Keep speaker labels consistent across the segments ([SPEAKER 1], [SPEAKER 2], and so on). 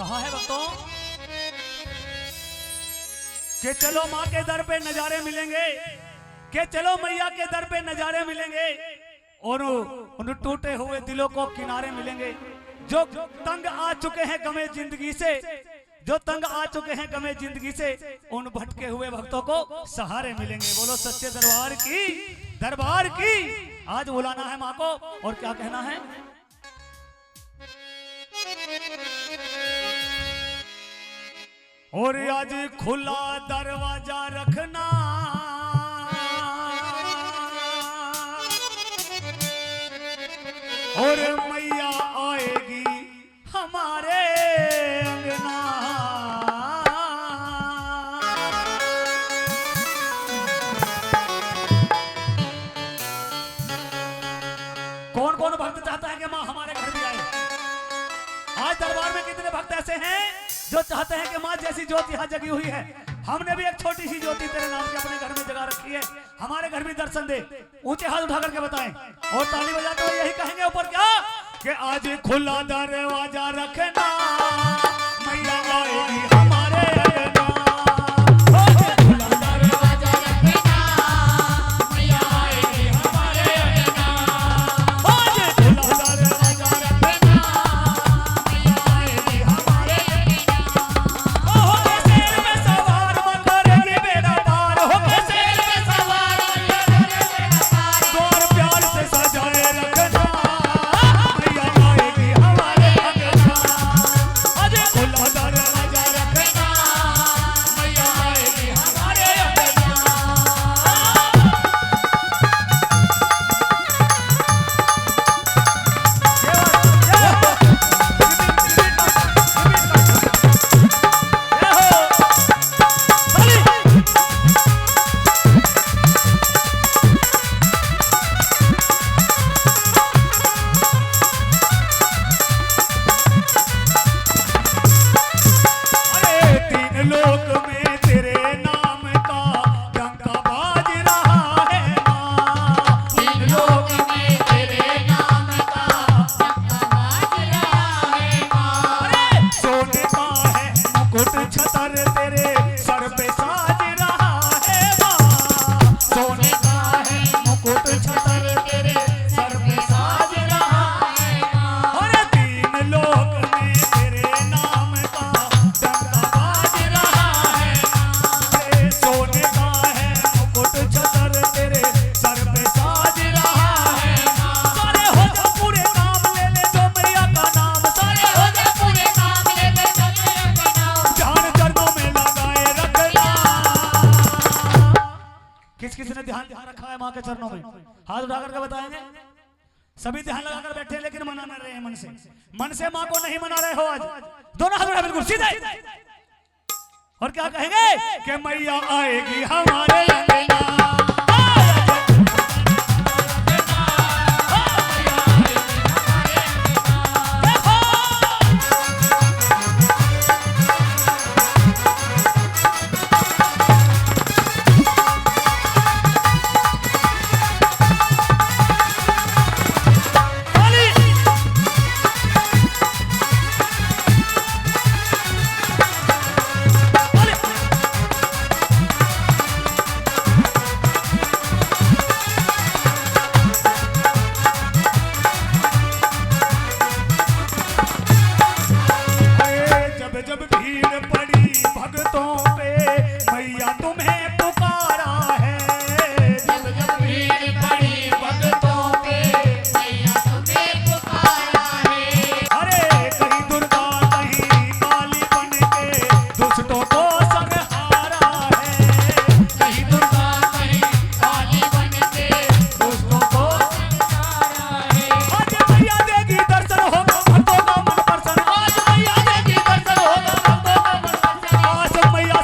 [SPEAKER 1] कहा है भक्तों कि चलो माँ के दर पे नजारे मिलेंगे, कि चलो मैया के दर पे नजारे मिलेंगे और उन टूटे हुए दिलों को किनारे मिलेंगे। जो तंग आ चुके हैं गमे जिंदगी से, जो तंग आ चुके हैं गमे जिंदगी से, उन भटके हुए भक्तों को सहारे मिलेंगे। बोलो सच्चे दरबार की, दरबार की। आज बुलाना है माँ को और क्या कहना है, और आज खुला दरवाजा रखना, और मैया आएगी हमारे अंगना। कौन कौन भक्त चाहता है कि माँ हमारे घर भी आए? आज दरबार में कितने भक्त ऐसे हैं जो चाहते हैं कि माँ जैसी ज्योति यहाँ जगी हुई है, हमने भी एक छोटी सी ज्योति तेरे नाम के अपने घर में जगा रखी है, हमारे घर भी दर्शन दे। ऊंचे हाथ उठा करके बताएं और ताली बजाते हुए यही कहेंगे ऊपर क्या कि आज खुला दरवाजा रखना, मैया आएगी हमारे अंगना। खुला दरवाजा रखना, मैया आएगी हमारे अंगना। आज खुला दरवाजा रखना, मैया आएगी हमारे अंगना। हो के शेर में सवार करेगी बेड़ा पार, हो के शेर में सवार करेगी बेड़ा पार। द्वार प्यार से सजाए रखना, मैया आएगी हमारे अंगना। आज खुला दरवाजा रखना, मैया आएगी हमारे अंगना। अरे तीन लोक में तेरे नाम का डंका बाज रहा है माँ। तीन लोक में तेरे नाम का डंका बाज रहा है माँ। अरे सोने का है मुकुट छतर तेरे सर पे साज रहा है माँ। सोने का है मुकुट छतर तेरे सर पे साज रहा है माँ। अरे तीन लोक में तेरे नाम का डंका बाज रहा है माँ। सोने का है मुकुट छतर तेरे सर पे साज रहा है माँ। सारे हो जा पूरे काम ले ले जो मैया का नाम, सारे हो जा पूरे काम ले ले जो मैया का नाम। ध्यान चरणों में लगाए रखना। किस किस ने ध्यान रखा है माँ के चरणों में? हाथ उठा करके बताएंगे। सभी ध्यान लगाकर बैठे हैं लेकिन मना रहे हैं मन से माँ को नहीं मना रहे हो। आज दोनों हाथ उठा बिल्कुल सीधे और क्या कहेंगे कि मैया आएगी हमारे अंगना। जब भीड़ पड़ी भक्तों पे मैया तुम्हें पुकारा है। जब भीड़ पड़ी भक्तों पे मैया तुम्हें पुकारा है। अरे कहीं दुर्गा कहीं काली बन के दुष्टों को संहारा है। कहीं दुर्गा कहीं काली बन के दुष्टों को संहारा है। आज मैया देगी दर्शन होगा भक्तों का मन प्रसन्न। आज मैया देगी दर्शन होगा भक्तों का मन प्रसन्न। आज मैया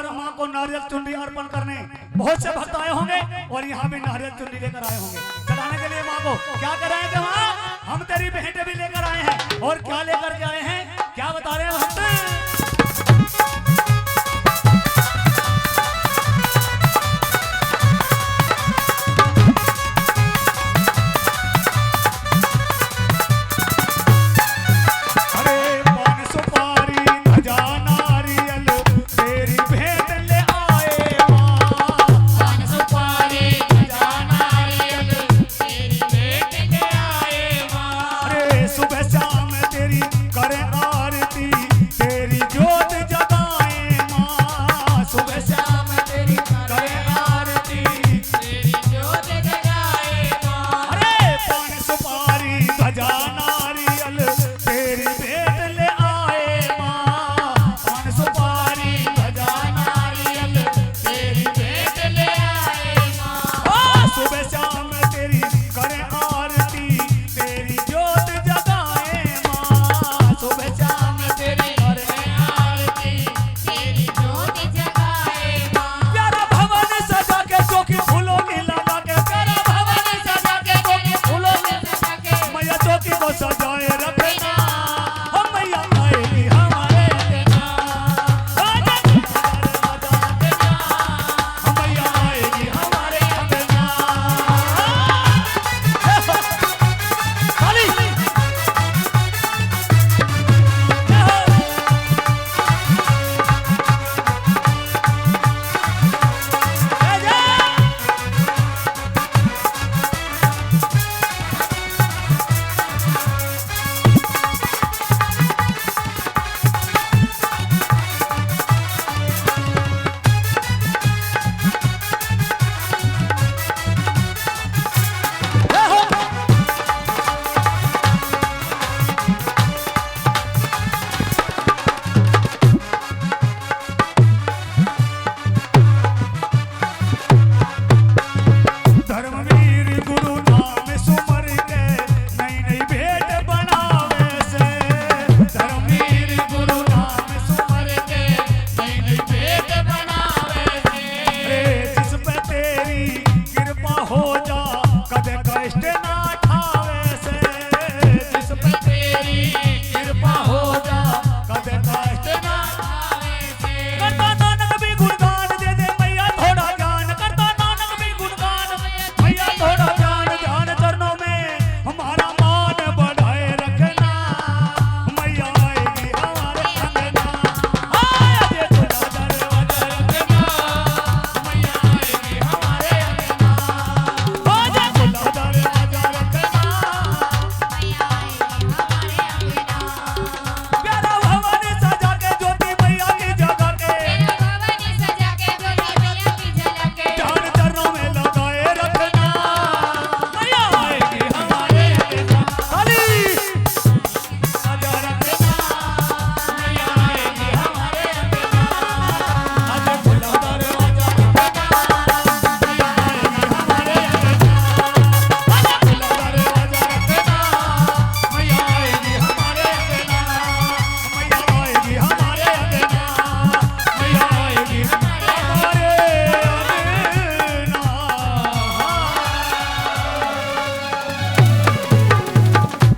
[SPEAKER 1] और माँ को नारियल चुनरी अर्पण करने बहुत से भक्त आए होंगे और यहाँ भी नारियल चुनरी लेकर आए होंगे चढ़ाने के लिए माँ को। क्या कर रहे हैं कि माँ हम तेरी भेंट भी लेकर आए हैं और क्या लेकर के आए हैं क्या बता रहे हैं भक्त।